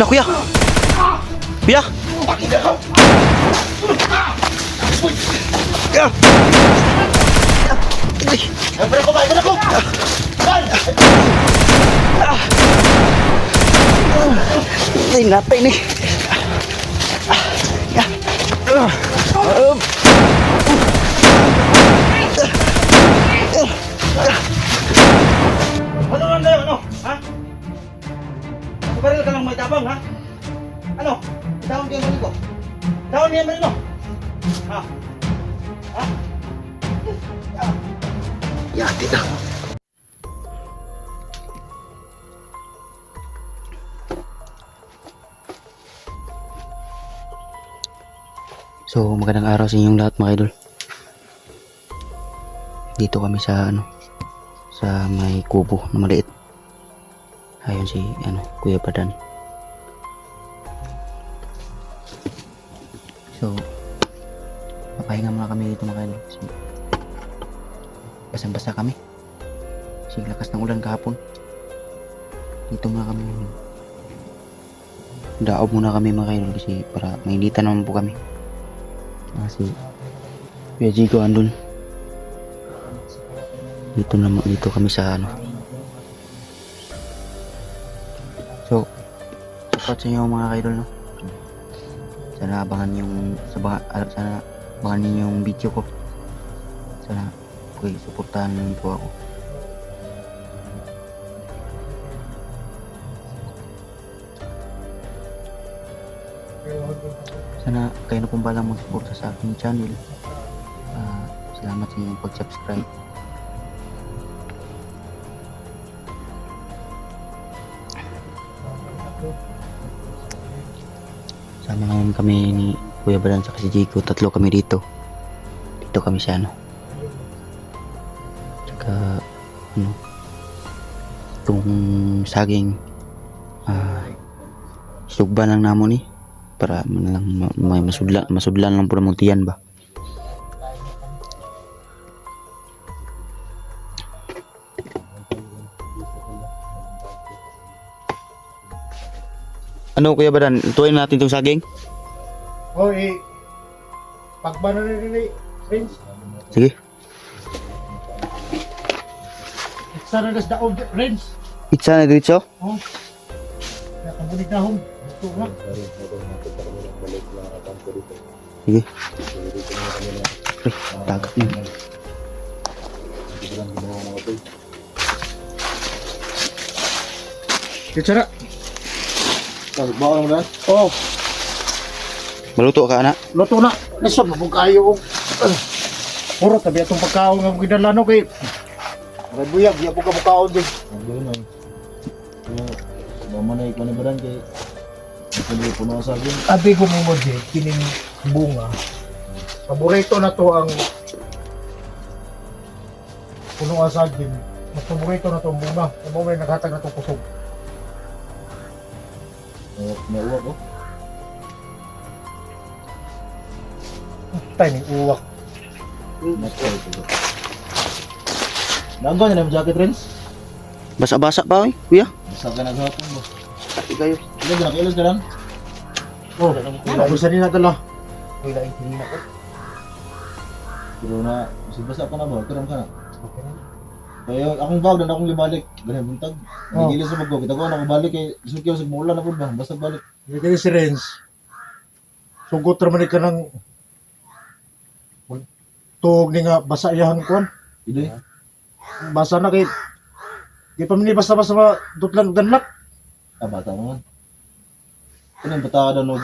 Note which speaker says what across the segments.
Speaker 1: Na, kuya! Kuya! Kuya! Ay, napay ni.
Speaker 2: Ano man kayo, ano? Ha? Baril ka lang may tabang, ha? Ano? Down kayo baril ko. Down niya baril mo. Ha? Ha?
Speaker 1: Yati na. So, magandang araw sa inyong lahat mga idol. Dito kami sa sa may kubo na maliit. Ayun si Kuya Padan. So, papahinga muna kami dito mga idol. Basang-basa kami. Kasi lakas ng ulan kahapon. Dito muna kami. Daob muna kami mga idol kasi para mainitan naman po kami. Kasi Kuya Jigo andun. Dito kami sa So, support sa inyo mga idol, no? Sana abangan yung sana abangan niyo yung video ko. Sana supportahan niyo po ako. Sana kayo na pong balang mag-suporta sa aking channel. Salamat sa inyong pag-subscribe. Sama ngayon kami ni Kuya Badan sa si Jigo. Tatlo kami dito. Dito kami sa Tsaka itong saging sugban lang namon ni para may masudlan lang po na tiyan ba. Ano Kuya Badan, tuwin natin itong saging?
Speaker 2: Oh, pagbana na rin, Prince.
Speaker 1: Sige.
Speaker 2: Sana nas daog, Prince.
Speaker 1: Itsa na diretso?
Speaker 2: Oh. Nakabunig na hong. Ito na.
Speaker 1: Sige. Tagak mo.
Speaker 2: Ito na. Bawa mo na? Oo.
Speaker 1: Maluto ka na?
Speaker 2: Luto na. Lisod na kung kayo. Puro tabi itong pagkaon ng ginalano kay. May buyag, di ako ka pagkaon din.
Speaker 3: Ang gano'n ay. Mamanay ko na ba rin kay hindi po na sa akin.
Speaker 2: Abi ko mo din, kining bunga. Paborito na to ang puno asagin. Mas paborito na to ang bunga. Ang bunga naghatag na to kusog.
Speaker 3: Nauwak ko.
Speaker 2: Tayo ng uwak.
Speaker 3: Nagawa niya na yung jacket, Renz?
Speaker 1: Basa-basa pa Kuya?
Speaker 3: Basta ka naghapon mo.
Speaker 1: Pati kayo.
Speaker 3: Ilan ka nakilos ka lang?
Speaker 2: Oh, gusto nila tala. Uy, laing tinina ko.
Speaker 3: Pero na, basa ka na ba? Karam ka na. Kaya akong bag na akong libalik. Ganyan buntag. Nagilis sa magko. Kita ko na balik kay gusto ko sa mula na pud ba. Basta balik.
Speaker 2: Hindi kayo si Renz. Sugot naman ka ng tuog ni nga basa yahan kuan.
Speaker 3: Idoy.
Speaker 2: Basa na kay di pa mini basta-basta ma dutlan ganlak.
Speaker 3: Bata naman. Ano yung bata ka daw nung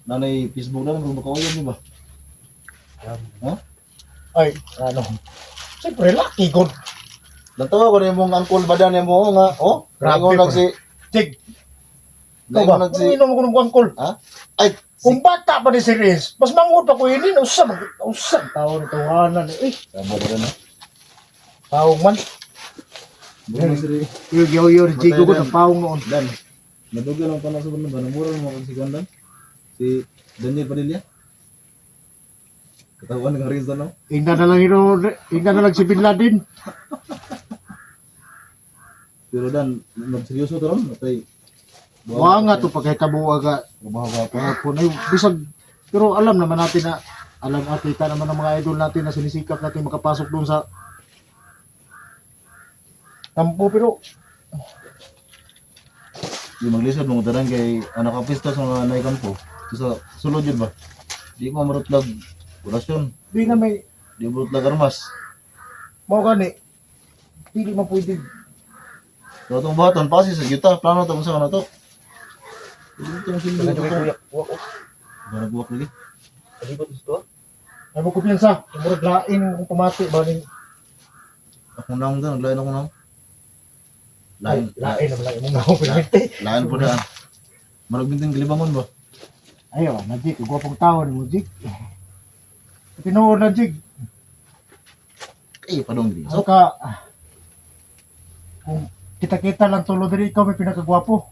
Speaker 3: nanay Facebook na nung makauyan di ba? Ha?
Speaker 2: Ay, ano. Siyempre, lucky good.
Speaker 3: Natawa ko na yung mong uncle ba yan mo nga. Oh,
Speaker 2: Grabe
Speaker 3: ngayon
Speaker 2: pa.
Speaker 3: nagsi.
Speaker 2: Tig, ikaw
Speaker 3: Ngayon
Speaker 2: ba?
Speaker 3: nagsi.
Speaker 2: Kung inom ko ng angkol.
Speaker 3: Ha? Ay,
Speaker 2: Kung bata pa ni si Renz, mas mangod pa ko yun. Usap. Tao ni tawanan. Eh,
Speaker 3: Tama ba na?
Speaker 2: paong man.
Speaker 3: Bukan siri.
Speaker 2: Yo, Jigo ko na paong noon.
Speaker 3: Dan. Naduga lang pala sa banda ba? Namura naman si Gandan. Si Daniel Padilla. Katawan ng Rizal no?
Speaker 2: Ingna na lang si Bin Laden.
Speaker 3: Pero Dan, magseryoso to ron. Matay.
Speaker 2: Wa nga to pagkahitabo aga.
Speaker 3: Trabaho ka.
Speaker 2: Hapon ay bisag pero alam naman natin na kita naman ng mga idol natin na sinisikap natin makapasok doon sa kampo pero
Speaker 3: Di maglisod mong tanan kay anak kapista sa mga anay kampo. So, sa sulod yun ba? Di mo marutlag orasyon.
Speaker 2: di na may
Speaker 3: Di marutlag armas.
Speaker 2: mao gani dili man pwede
Speaker 3: So, itong baton, pasi sa yuta. Plano ito sa ano to. Ito yung silbi ito. Nagbuwak lagi.
Speaker 2: ay mo kumpiyansa murag lain kung pamati ba ning
Speaker 3: Ako naong doon, naglain ako naong. Lain.
Speaker 2: lain naman lang imong ako pinamiti
Speaker 3: Lain po daan. Maragbinting gilibangon ba?
Speaker 2: ayo na jig gwapong taon mo jig tinuod na jig
Speaker 3: Eh, padong diri.
Speaker 2: so ka kung kita-kita lang tulo diri ikaw may pinakagwapo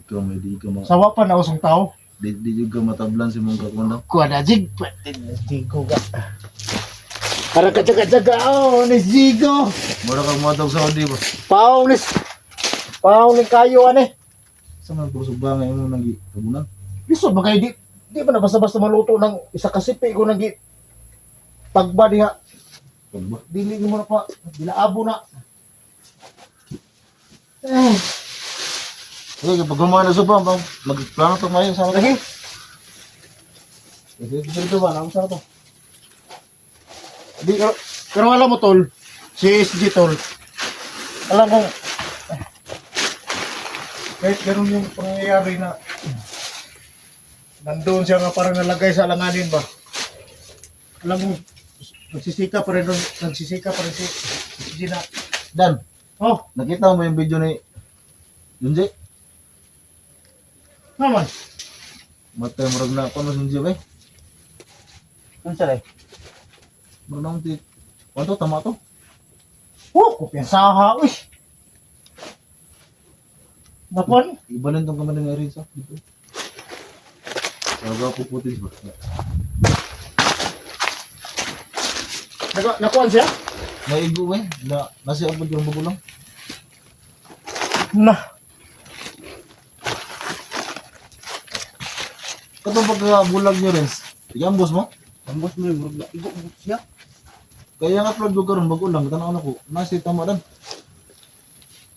Speaker 3: Ikaw may di ka ma...
Speaker 2: sawa pa na usong tao
Speaker 3: Di juga matablan si mong kakuan
Speaker 2: kuha na jig pwede na jigo ka para katsaga-tsaga oh ni jigo
Speaker 3: Mura kang matog sa Saudi ba?
Speaker 2: Paong ni kayo ane.
Speaker 3: Sa mga kusog ba ngayon mo nang kabunan?
Speaker 2: Lisod ba kayo di ba na basta-basta maluto ng isa kasipi ko nang pagba diha.
Speaker 3: Ano ba?
Speaker 2: Dili mo na pa dilaabo na. Eh,
Speaker 3: Okay, pag gumawa na sa ba, magplano to ngayon sa
Speaker 2: lagi.
Speaker 3: Dito ba? Naman sa to?
Speaker 2: Di pero alam mo tol, si SG tol. Alam kong kahit ganun yung pangyayari na nandoon siya nga parang nalagay sa alanganin ba. Alam mo, nagsisika pa rin si SG na.
Speaker 3: Dan,
Speaker 2: Oh,
Speaker 3: nakita mo yung video ni Junji?
Speaker 2: naman.
Speaker 3: Matay murag na ako na Junji ba?
Speaker 2: Unsa day?
Speaker 3: Murag na ti. Ano tama to?
Speaker 2: Oh, kumpiyansaha, uy. Napon?
Speaker 3: Ibalin tong kamay ng Arisa dito. Saga po putis ba?
Speaker 2: Nakuan siya?
Speaker 3: Naigo eh. Nasi abot yung bagulang.
Speaker 2: Na.
Speaker 3: Katong pagkabulag nyo rin. Igambos mo?
Speaker 2: Ambos mo yung murag igo siya.
Speaker 3: Kaya nga upload ko karon bago lang. Tanaw na ko. Nasi tama dan.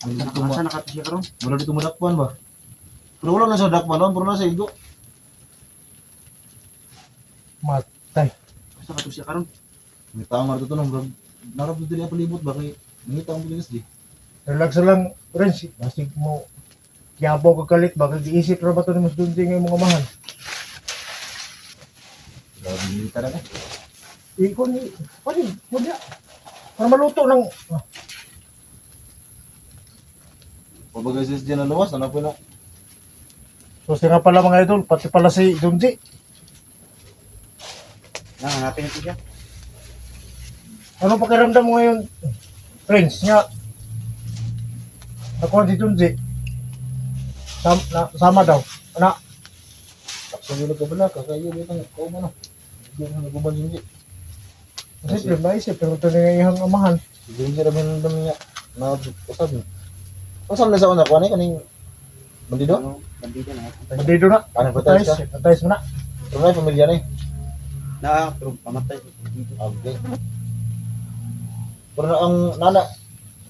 Speaker 2: Asa nakato siya karon?
Speaker 3: Wala dito madakpan ba? Pero wala na sa dakpan lang. Pero nasa igo.
Speaker 2: Matay.
Speaker 4: Asa ka to siya karon?
Speaker 3: May tamar dito nung narap dito niya palibot ba? Kaya nangita ang bulinas di.
Speaker 2: Relax lang rin si basig mo. Kiyabaw ka kalit ba kag-iisip ra ba to ni mas dunti nga mga mahal.
Speaker 3: Grabe nilita na eh.
Speaker 2: Iko ni pwede mo dia. Para maluto ng
Speaker 3: Pabagay sis dyan na luwas. Ano po na?
Speaker 2: so siya nga pala mga idol, pati pala si Junji.
Speaker 4: Hanapin ito siya.
Speaker 2: Ano pakiramdam mo ngayon, friends, nga nakuha si Junji. Sama daw. Ana,
Speaker 3: Takso yun ka pala. Kakayo dito ang ikaw mo na. Hindi mo nagubal Junji.
Speaker 2: kasi pero naisip, pero ito na yung amahan.
Speaker 3: Si Junji ramin naman niya. Usab niya. Usab na sa una ko. Ano kaning bandido?
Speaker 4: Ano, bandido na.
Speaker 2: Bandido na.
Speaker 3: Ano ba tayo
Speaker 2: Patayos,
Speaker 3: siya?
Speaker 2: patayos mo na.
Speaker 3: Pero may pamilya na eh.
Speaker 4: Pero pamatay.
Speaker 3: Okay. Pero ang nana,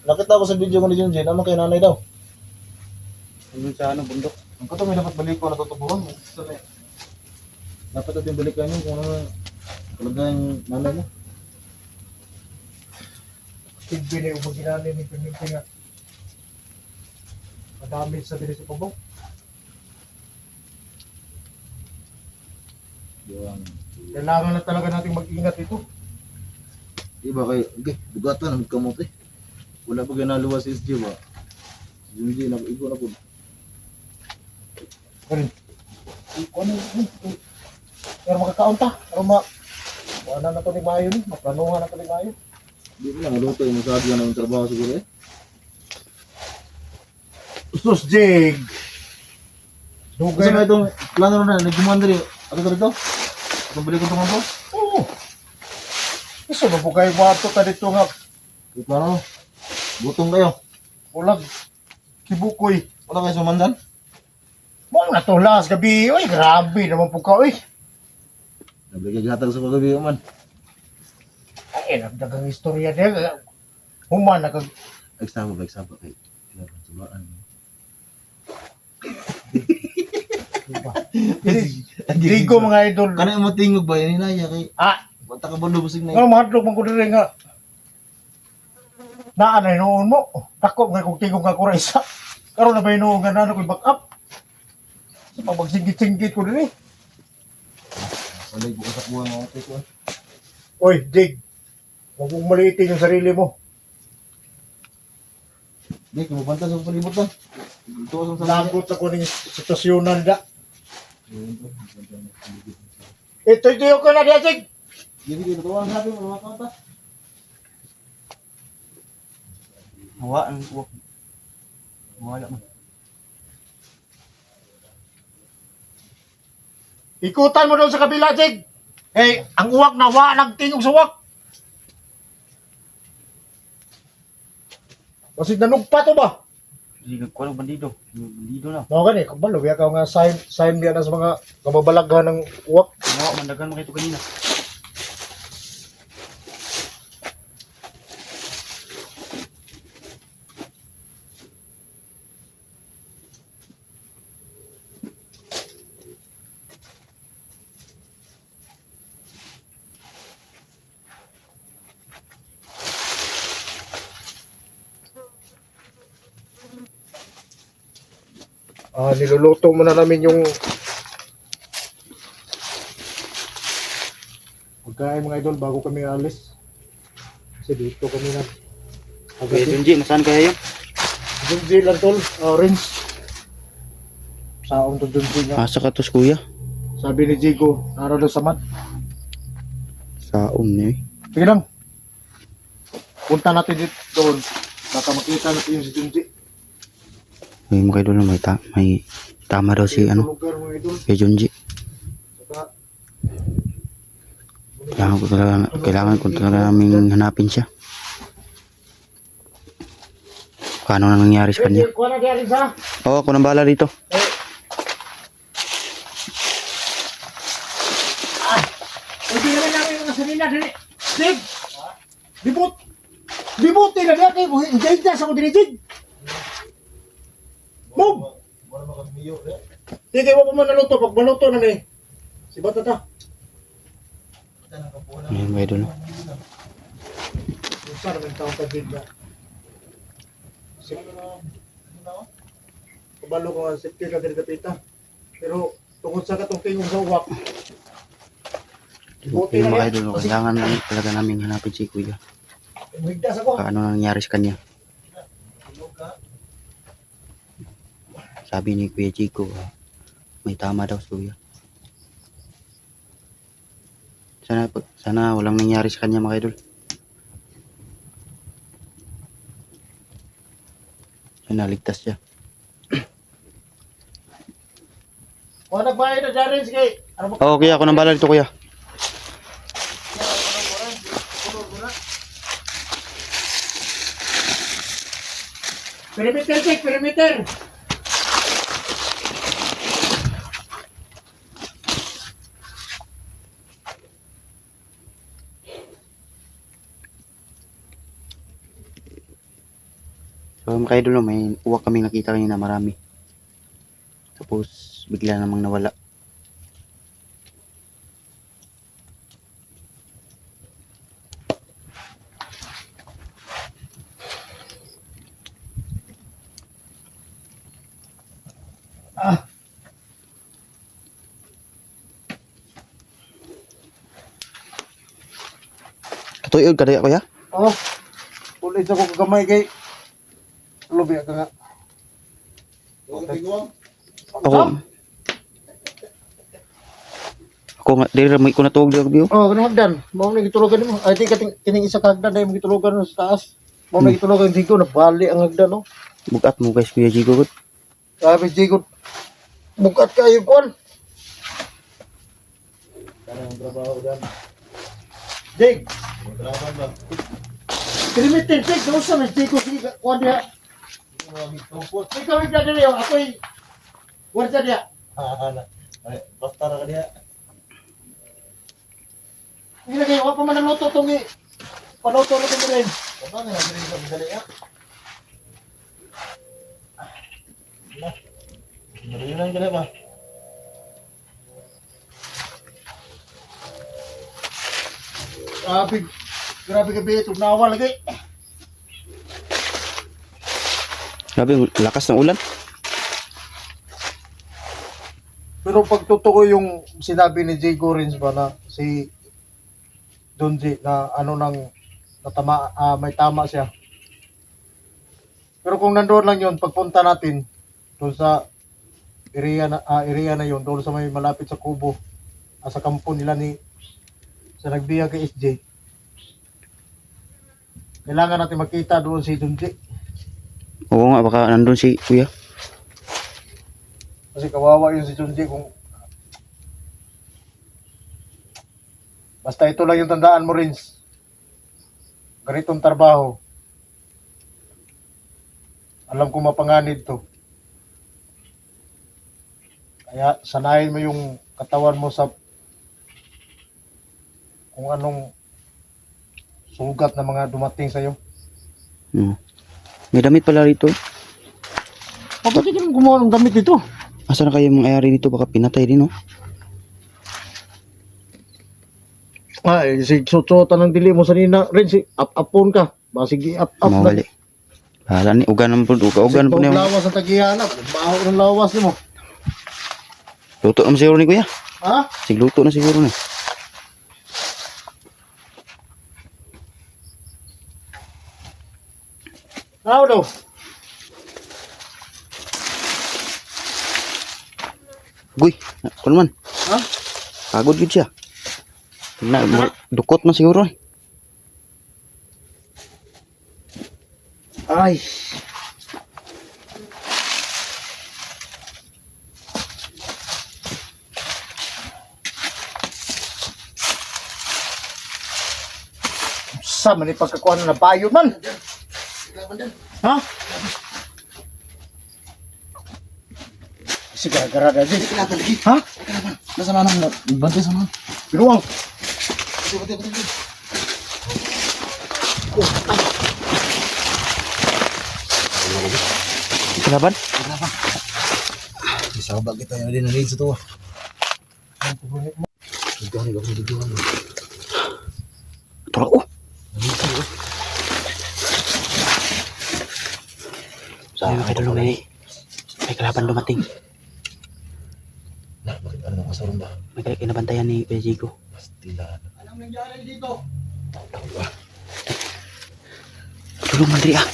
Speaker 3: nakita ko sa video ko ni Junji, naman kay nanay daw.
Speaker 4: Ano sa ano, bundok.
Speaker 3: Ang kato may dapat balik ko na tutubuhan. Dapat natin balikan yun kung ano kalagay yung nanay mo.
Speaker 2: Tigbi na yung ginali ni Pernito nga. Madami sa dili sa pabong.
Speaker 3: Yung,
Speaker 2: Kailangan na talaga nating mag-ingat ito.
Speaker 3: iba kay, okay, bugatan, magkamot eh. Wala pa ginaluwa si SG ba? Si Junji, nag-igo na po.
Speaker 2: Pero makakaon ta. Pero wala na ito ni Mayo ni. Maplanuhan na ito ni Mayo.
Speaker 3: Hindi ko lang, maluto yung masabi ka ng trabaho siguro eh.
Speaker 2: Sus, Jig.
Speaker 3: Kasi
Speaker 2: Dugay
Speaker 3: na
Speaker 2: na.
Speaker 3: itong plano na, nagkuman dali. Ano ka dito? Itong balik ko itong mga
Speaker 2: Oo. Gusto na po kayo mato ta dito nga.
Speaker 3: Yung plano, gutom kayo.
Speaker 2: Ulag. Kibukoy.
Speaker 3: Wala kayo sumandan?
Speaker 2: Mo na to last gabi, oy, grabe naman po ka, oy.
Speaker 3: Nabigay gatag sa pagabi man.
Speaker 2: Ay, nagdagang istorya niya. Human na kag
Speaker 3: Eksama kay. Subaan.
Speaker 2: Digo mga idol.
Speaker 3: Kana mo tingog ba yan inaya kay
Speaker 2: Ah,
Speaker 3: bata ka bando busig na.
Speaker 2: nga mahadlok man ko diri nga. Naanay noon mo. Tako nga kung tingog nga ko ra isa. Karon na ba noon nga nano ko back up. Sa pagsinggit-singgit ko diri.
Speaker 3: Walay bukas sa buwan nga ko.
Speaker 2: Oy, Dig. Huwag mong maliitin yung sarili mo.
Speaker 3: Di ko mabanta sa palibot ba. Tuwa sa sa.
Speaker 2: Lagot ako ng sitwasyonan da. Ito ko na diya, Dig.
Speaker 3: Jadi kita tuwa sa atin mga kanta.
Speaker 1: Hawa ang uwak. Wala man.
Speaker 2: Ikutan mo doon sa kabila, Dig. Eh, ang uwak na wa nagtingog sa uwak. Kasi nanugpa to ba?
Speaker 1: Hindi ko alam bandido. Bandido na.
Speaker 2: Mga gani, kabalo, biya ka nga sign biya na sa mga kababalaghan ng uwak.
Speaker 1: Hawa, mandagan mo kayo ito kanina.
Speaker 2: Niluluto muna namin yung pagkain mga idol bago kami alis. Kasi dito kami na.
Speaker 1: Kaya Junji, nasaan kaya yun?
Speaker 2: Junji lang tol, orange. Saong to Junji nga.
Speaker 1: Asa ka tos kuya?
Speaker 2: Sabi ni Jigo, naro daw sa mat.
Speaker 1: Saong niya eh.
Speaker 2: Sige lang. Punta natin dito doon. Baka makita natin yung si Junji.
Speaker 1: May mga idol na may tama daw si ano,
Speaker 2: Lugar mga idol.
Speaker 1: kay Junji.
Speaker 2: Saka,
Speaker 1: Kailangan ko talaga naming hanapin siya. Paano na nangyari sa kanya?
Speaker 2: Kuha na diyan sa.
Speaker 1: Oo, ako nang bahala dito.
Speaker 2: Hindi naman namin mga sarila dali. Sig! Dibut! Dibuti na dati. Hindi na sa ko dinitig. Move!
Speaker 3: Wala makamiyo na.
Speaker 2: Hindi mo pa man naluto. Pag maluto na ni. Si Batata.
Speaker 1: Ayan mga idol.
Speaker 2: Yung sana may taong tagig na. Kabalo ko nga safety ka diri kapita. Pero tungkol sa katong tingong sa uwak. Dibuti
Speaker 1: Yung
Speaker 2: na
Speaker 1: mga
Speaker 2: niya.
Speaker 1: idol, kailangan talaga namin hanapin si kuya.
Speaker 2: Higdas ako.
Speaker 1: Paano na nangyari sa kanya? Sabi ni Kuya Chico, may tama daw si kuya. Sana walang nangyari sa kanya mga idol. Sana ligtas siya.
Speaker 2: O nagbayad na dyan rin. Sige. Ano ba?
Speaker 1: Oo kuya, ako nang bahala dito kuya.
Speaker 2: Perimeter check. Perimeter.
Speaker 1: So mga idol, may uwak kaming nakita kanina marami. Tapos bigla namang nawala. Katuyod ka daya kuya?
Speaker 2: Oh. Ulit ako kagamay kay. Lubi ka nga.
Speaker 3: Okay, tigwang.
Speaker 1: Ako nga, dili may ko natuog diyo.
Speaker 2: Oh, kanang hagdan. Mao na gitulogan mo. Ay di kining isa ka hagdan dai mo gitulogan sa taas. Mao na gitulogan Jigo na bali ang hagdan no.
Speaker 1: Bugat mo guys Kuya Jigo.
Speaker 2: Sabi Jigo. Bukat kayo kon.
Speaker 3: Kanang trabaho diyan.
Speaker 2: Jig.
Speaker 3: Trabaho ba?
Speaker 2: Perimeter check. Daw sa Jigo sige kuan dia.
Speaker 3: Tungkol.
Speaker 2: Ikaw higdan dali ako'y Warsa dia.
Speaker 3: Ay, basta ra ka diha.
Speaker 2: Ina kayo, wala pa man ang luto itong paluto na ito rin.
Speaker 3: Paano nga dili sa madali ah? Madali lang gali ba?
Speaker 2: Grabe ka ba ito, nawa lagi.
Speaker 1: Grabe, lakas ng ulan.
Speaker 2: Pero pag totoo yung sinabi ni Jay Gorins ba na si Don J na ano nang natama, may tama siya. Pero kung nandoon lang yun, pagpunta natin doon sa area na yun, doon sa may malapit sa Kubo, sa kampo nila ni sa nagbiya kay SJ. Kailangan natin makita doon si Don J.
Speaker 1: Oo nga, baka nandun si kuya.
Speaker 2: Kasi kawawa yun si Don J kung basta ito lang yung tandaan mo, Rins. Ganitong trabaho. Alam ko mapanganib to. Kaya sanayin mo yung katawan mo sa kung anong sugat na mga dumating sa'yo.
Speaker 1: Hmm. May damit pala rito.
Speaker 2: Bakit ka naman gumawa ng damit dito?
Speaker 1: Asa na kayo mga ayari dito? Baka pinatay din, no?
Speaker 2: Ay, si susuotan ng dili mo sa nina. Rins, up-upon ka. Ba, sige, up-up na.
Speaker 1: Mawali. Bahala ni, ugan naman po. Ugan po
Speaker 2: Sige,
Speaker 1: niya.
Speaker 2: lawas ang tagihanap. Baho ng lawas ni mo.
Speaker 1: Luto naman siguro ni kuya.
Speaker 2: Ha?
Speaker 1: Sigluto na siguro na.
Speaker 2: Ano daw?
Speaker 1: Guy, ano man?
Speaker 2: Ha?
Speaker 1: Pagod yun siya. Dukot na siguro.
Speaker 2: Ay. Sa man ipagkakuha na bayo man. Ha? Sige, garada din. Ha?
Speaker 3: Nasa na nang bantay sa mga.
Speaker 2: Biruang.
Speaker 1: Kalaban?
Speaker 3: Isa ba kita yung din sa tuwa. Dito ni gawin dito.
Speaker 1: Tara ko. Sa akin dulu may kalaban dumating.
Speaker 3: Nah, bakit ano kasaron ba?
Speaker 1: May kinabantayan ni Kuya Jigo.
Speaker 3: Pastila.
Speaker 2: Anong nangyari dito?
Speaker 1: Tulong mandri ah.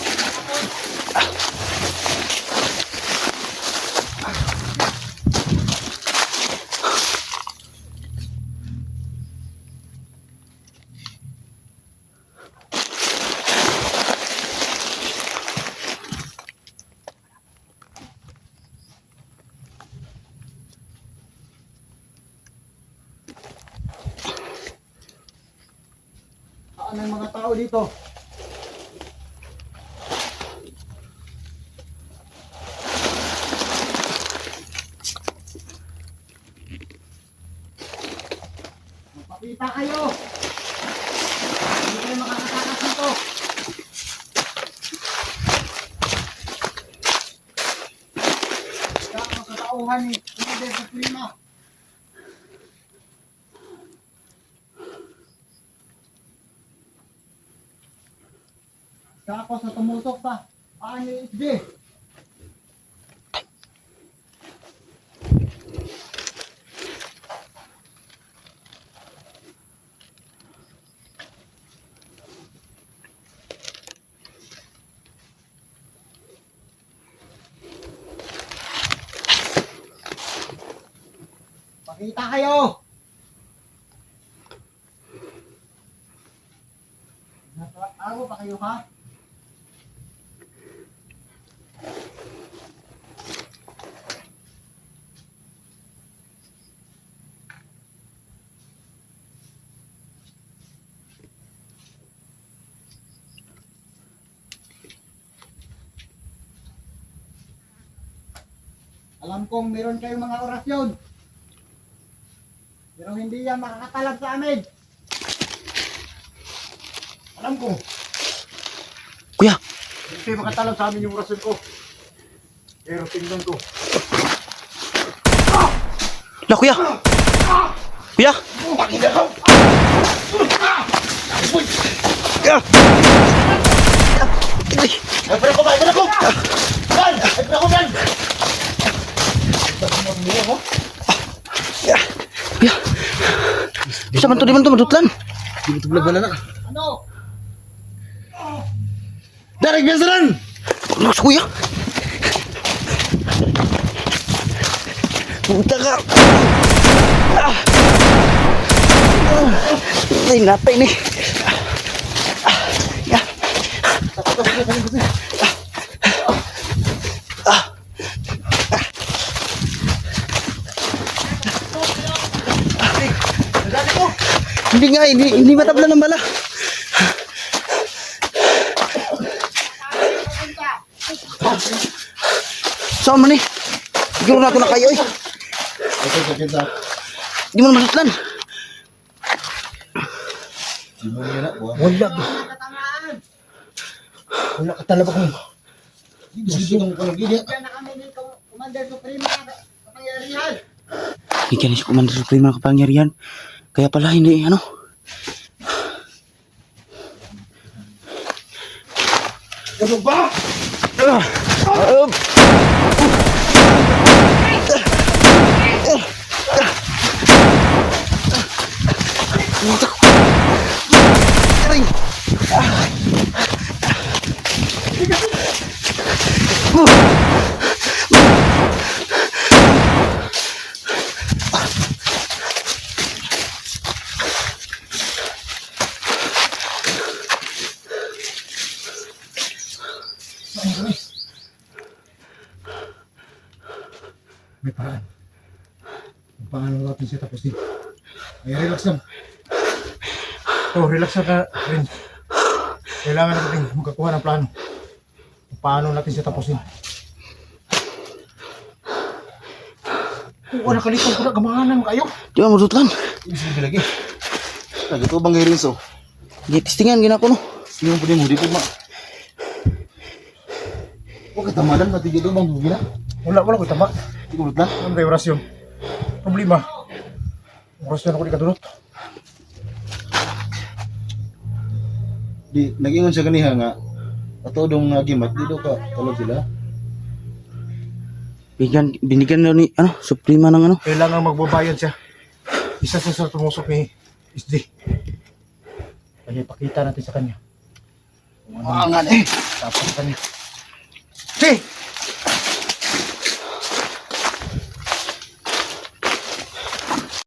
Speaker 2: Saan ang mga tao dito? Magpakita kayo! Hindi kayo makakatakas dito! Kaya ang katauhan ni Líder Suprema. Kako sa tumutok pa. Paano yung SJ? Pakita kayo! Nataaro pa kayo ha?
Speaker 5: Alam kong meron kayong mga orasyon. Pero hindi yan makakatalab sa amin.
Speaker 2: Alam ko,
Speaker 1: Kuya,
Speaker 2: hindi makatalab sa amin yung orasyon ko. Pero tingnan ko.
Speaker 1: la kuya. Kuya.
Speaker 3: Ay, pera ko ba? Pera ko! Yan! Ay, pera ko yan!
Speaker 1: Kuya. Bisa man to di man to madutlan.
Speaker 3: Hindi mo tublag wala na.
Speaker 5: Ano?
Speaker 3: Darig, besaran!
Speaker 1: Lux kuya. Puta ka. Ay, natay ni. Ya. Hindi nga, hindi matabla ng bala. Saan man eh? Siguro na ito na kayo eh.
Speaker 3: Ito, sa.
Speaker 1: Di mo na masutlan.
Speaker 3: Hindi mo nila na.
Speaker 2: Wala ba?
Speaker 5: Katamaan.
Speaker 2: Wala ka talaga kung
Speaker 3: Hindi kang kalagin yan.
Speaker 5: Yan na kami ni Commander Supreme na kapangyarihan.
Speaker 1: Hindi ka na si Commander Supreme ng kapangyarihan. Kaya pala hindi ano.
Speaker 2: ano ba? May paraan. Paano natin siya tapusin? Ay, relax lang. Oh, relax na rin. Kailangan natin magkakuha ng plano. Kung paano natin siya tapusin. Wala kalito ko na gamahanan kayo.
Speaker 1: Di ba masutlan?
Speaker 3: Sige lagi. Lagi ito bang gairin so?
Speaker 1: Di testingan gina ko no.
Speaker 3: Sige mo pwede mo, di po ma. Huwag katamalan, matigil ito bang bugina.
Speaker 2: Wala ko tama.
Speaker 3: Hindi ko lang.
Speaker 2: Ano tayo orasyon? Problema. Orasyon ako di kadulot.
Speaker 3: Di, nag-ingon siya ganiha nga. Ato dong gimat, di daw ka talog sila.
Speaker 1: Binigyan daw ni ano, Suprema ng ano.
Speaker 2: Kailangan magbabayad siya. Isa sa tumusok ni SD. Kaya ipakita natin sa kanya.
Speaker 3: Angan eh.
Speaker 2: Tapos sa kanya. Hey!